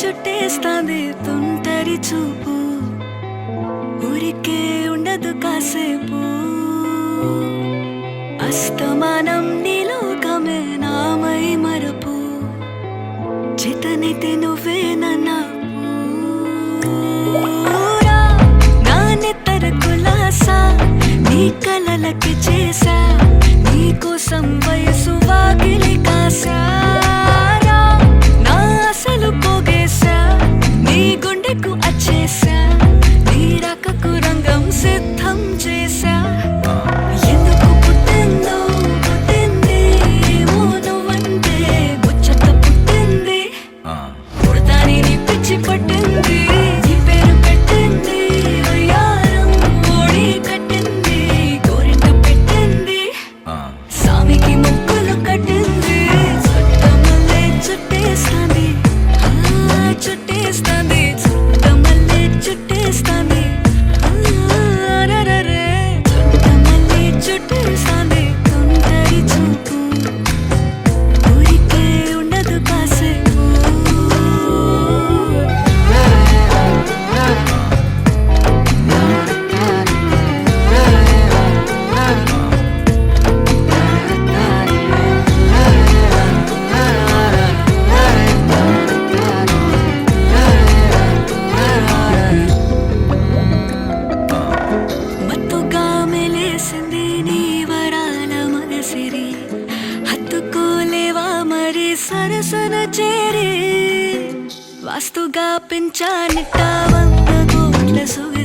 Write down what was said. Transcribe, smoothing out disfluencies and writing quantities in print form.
చుట్టేస్తాంది తుంటరి చూపు ఊరికే ఉండదు కాసేపు అస్తమానం నీలోకమే నామై మరపు చేతనైతే నువ్వే నా నెత్తర కులాసా నీ కలలకి చేసా నీ కోసం వయసు వాకిలి కాసా నా అసలు పోగేసా నీ గుండెకు అచ్చేసా నీ రకకు రంగం సిద్ధం చేసా ఎందుకు పుట్టిందో పుట్టింది ఏమో నువ్వంటే ముచ్చట పుట్టింది పుడతాని నీ పిచ్చి పట్టింది నీ పేరు పెట్టింది వయ్యారం ఓడి కట్టింది గోరింట పెట్టింది సామికి ముక్కులు కట్టింది చుట్టమల్లే చుట్టేస్తాంది చుట్టేస్తాంది చుట్టమల్లే చుట్టేస్తాంది రరరే చుట్టమల్లే చుట్టేస్తాంది తుంటరి చూపు ఊరికే ఉండదు కాసేపు మత్తుగా మెలేసింది నీ వరాల మనసిరి హత్తుకోలేవా మరి సరసన చేరి వాస్తుగా పెంచానిట్ట 100 కోట్ల సుగ